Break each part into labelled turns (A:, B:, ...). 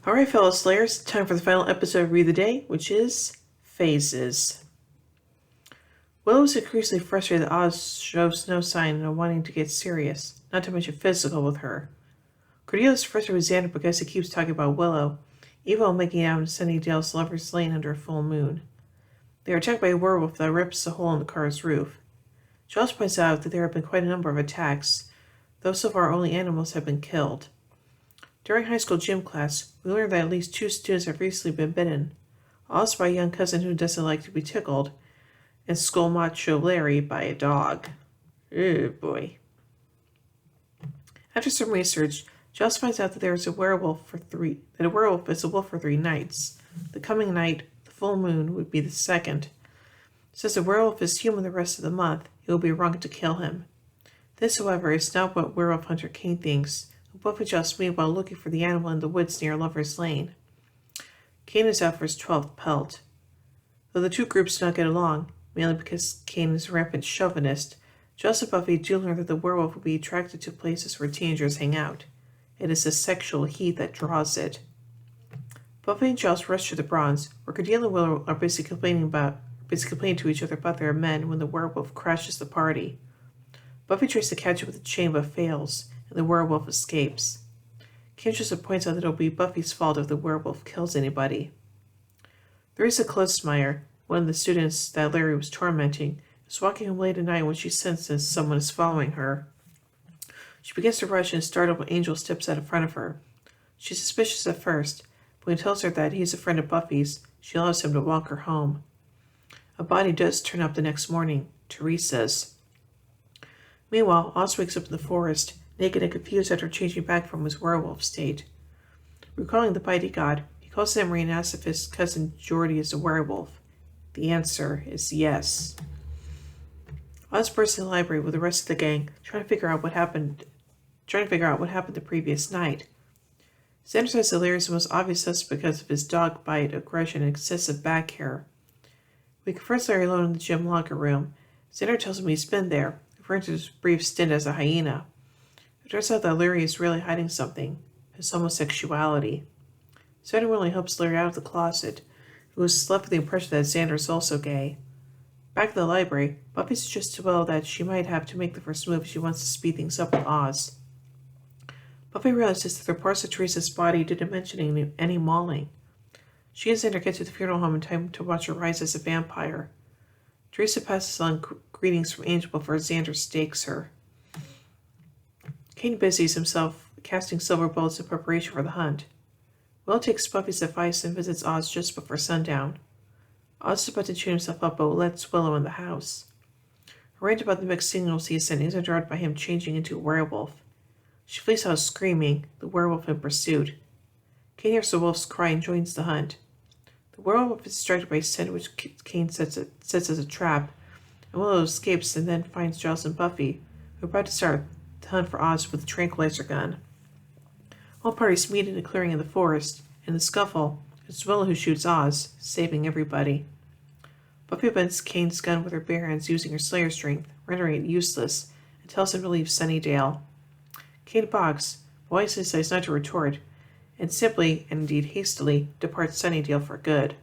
A: Alright, fellow Slayers, time for the final episode of Read the Day, which is Phases. Willow was increasingly frustrated that Oz shows no sign of wanting to get serious, not to mention physical, with her. Cordelia is frustrated with Xander because he keeps talking about Willow, even while making out in Sunnydale's Lover's Lane under a full moon. They are attacked by a werewolf that rips a hole in the car's roof. She also points out that there have been quite a number of attacks, though so far only animals have been killed. During high school gym class, we learned that at least 2 students have recently been bitten. Oz by a young cousin who doesn't like to be tickled, and Skull Macho Larry by a dog. Oh boy. After some research, Joss finds out that there is a werewolf is a wolf for 3 nights. The coming night, the full moon, would be the second. Since the werewolf is human the rest of the month, it will be wrong to kill him. This, however, is not what werewolf hunter Kane thinks, who Buff and Joss meet while looking for the animal in the woods near Lover's Lane. Kane is out for his 12th pelt. Though the two groups do not get along, mainly because Kane is a rampant chauvinist, Joss and Buffy do learn that the werewolf will be attracted to places where teenagers hang out. It is the sexual heat that draws it. Buffy and Joss rush to the Bronze, where Cordelia and Willow are busy complaining to each other about their men when the werewolf crashes the party. Buffy tries to catch it with a chain but fails, and the werewolf escapes. Kinshasa points out that it will be Buffy's fault if the werewolf kills anybody. Theresa Klosmeyer, one of the students that Larry was tormenting, is walking home late at night when she senses someone is following her. She begins to rush and is startled when Angel steps out in front of her. She's suspicious at first, but when he tells her that he's a friend of Buffy's, she allows him to walk her home. A body does turn up the next morning, Teresa's. Meanwhile, Oz wakes up in the forest, naked and confused after changing back from his werewolf state. Recalling the bite he got, he calls Emery and asks if his cousin Geordie is a werewolf. The answer is yes. Oz bursts in the library with the rest of the gang, trying to figure out what happened the previous night. Xander says that Larry is the most obvious suspect because of his dog bite, aggression, and excessive back hair. We confront Larry alone in the gym locker room. Xander tells him he's been there, referring to his brief stint as a hyena. It turns out that Larry is really hiding something, his homosexuality. Xander really helps Larry out of the closet, who was left with the impression that Xander is also gay. Back at the library, Buffy suggests to Willow that she might have to make the first move if she wants to speed things up with Oz. Buffy realizes that the reports of Teresa's body didn't mention any mauling. She and Xander get to the funeral home in time to watch her rise as a vampire. Teresa passes on greetings from Angel before Xander stakes her. Kane busies himself casting silver bullets in preparation for the hunt. Will takes Buffy's advice and visits Oz just before sundown. Oz is about to tune himself up but lets Willow in the house. Her rant about the mixed signals he is sending is interrupted by him changing into a werewolf. She flees out screaming, the werewolf in pursuit. Kane hears the wolf's cry and joins the hunt. The werewolf is distracted by a scent which Kane sets as a trap, and Willow escapes and then finds Giles and Buffy, who are about to start the hunt for Oz with a tranquilizer gun. All parties meet in a clearing in the forest. In the scuffle, it's Willow who shoots Oz, saving everybody. Buffy bends Kane's gun with her bare hands using her Slayer strength, rendering it useless, and tells him to leave Sunnydale. Kane balks, but wisely decides not to retort, and simply, and indeed hastily, departs Sunnydale for good.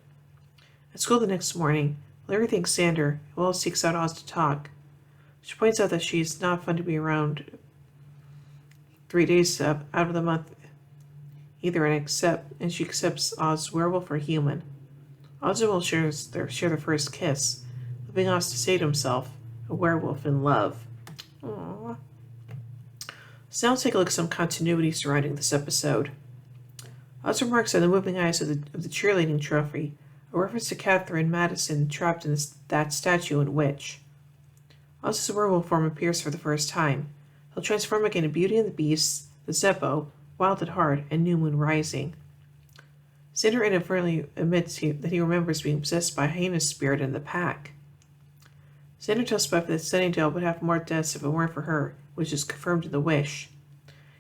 A: At school the next morning, Larry thanks Xander, and Willow seeks out Oz to talk. She points out that she is not fun to be around 3 days out of the month either, and she accepts Oz werewolf or human. Oz and Will share their first kiss, leaving Oz to say to himself, a werewolf in love. Aww. So now let's take a look at some continuity surrounding this episode. Oz remarks on the moving eyes of the cheerleading trophy, a reference to Catherine Madison trapped in that statue in Witch. Oz's werewolf form appears for the first time. He'll transform again to Beauty and the Beast, the Zeppo, Wild at Heart, and New Moon Rising. Xander inadvertently admits that he remembers being possessed by a hyena spirit in the pack. Xander tells Buffy that Sunnydale would have more deaths if it weren't for her, which is confirmed in the Wish.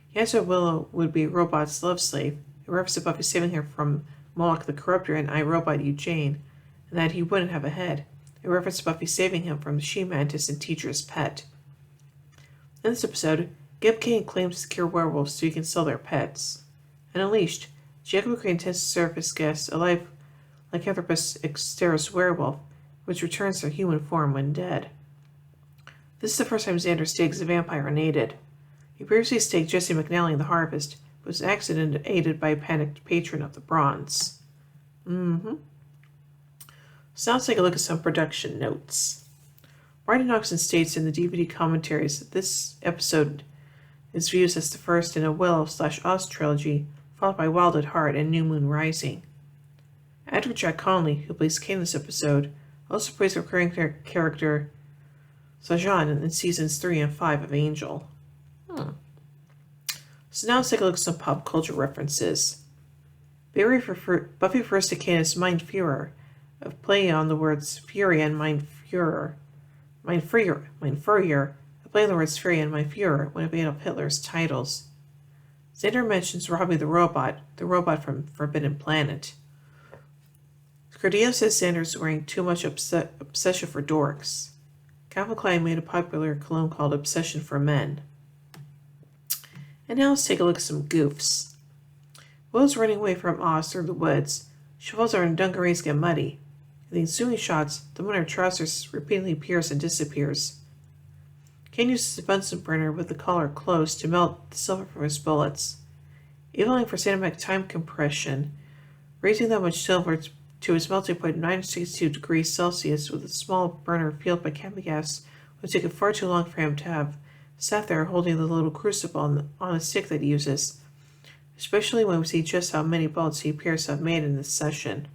A: He answered Willow would be a robot's love slave, in reference to Buffy saving her from Moloch the Corruptor and iRobot Eugene, and that he wouldn't have a head, in reference to Buffy saving him from the She-Mantis and Teacher's pet. In this episode, Gib Kane claims to cure werewolves so he can sell their pets. And Unleashed, Jacob McCree intends to serve his guests a life lycanthropus exteris werewolf, which returns their human form when dead. This is the first time Xander stakes a vampire unaided. He previously staked Jesse McNally in The Harvest, but was accidentally aided by a panicked patron of the Bronze. So now let's take a look at some production notes. Brian Oxon states in the DVD commentaries that this episode is viewed as the first in a Willow/Oz trilogy, followed by Wild at Heart and New Moon Rising. Actor Jack Conley, who plays Kane in this episode, also plays the recurring character Sajan in seasons 3 and 5 of Angel. So now let's take a look at some pop culture references. Buffy refers to Kane as Mind Fuhrer, a play on the words Fury and Mind Fuhrer. A play on the words Fury and Mind Fuhrer when it made up Hitler's titles. Xander mentions Robbie the robot from Forbidden Planet. Cordelia says Xander's wearing too much obsession for dorks. Calvin Klein made a popular cologne called Obsession for Men. And now let's take a look at some goofs. Willow's running away from Oz through the woods. She falls over and dungarees get muddy. In the ensuing shots, the one in her trousers repeatedly appears and disappears. Kane uses a Bunsen burner with the collar closed to melt the silver from his bullets. Evoling for cinematic time compression, raising that much silver to its melting point of 962 degrees Celsius with a small burner fueled by chemical gas would take it far too long for him to have sat there holding the little crucible on a stick that he uses, especially when we see just how many bullets he appears to have made in this session.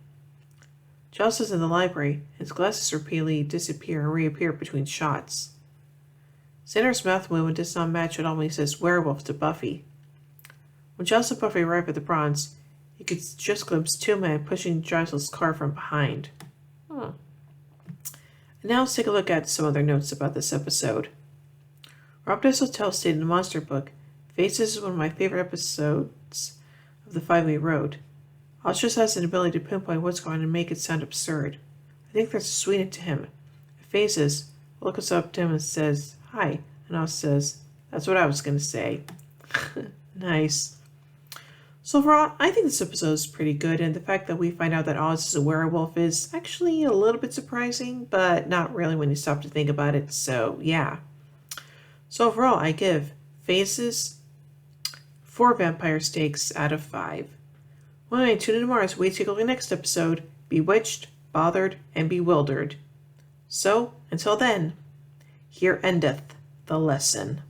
A: Giles is in the library, his glasses repeatedly disappear and reappear between shots. Xander's mouth movement does not match at all when he says werewolf to Buffy. When Giles and Buffy arrive at the Bronze, you could just glimpse two men pushing Giles' car from behind. And now let's take a look at some other notes about this episode. Rob Desautels stated in the Monster book, Faces is one of my favorite episodes of the 5-Way Road. Oz just has an ability to pinpoint what's going on and make it sound absurd. I think there's a sweetness to him. Faces looks up to him and says, hi, and Oz says, that's what I was going to say. Nice. So overall, I think this episode is pretty good, and the fact that we find out that Oz is a werewolf is actually a little bit surprising, but not really when you stop to think about it, so yeah. So overall, I give Faces 4 vampire stakes out of 5. When I tune in tomorrow as we take a look at the next episode, Bewitched, Bothered, and Bewildered. So, until then, here endeth the lesson.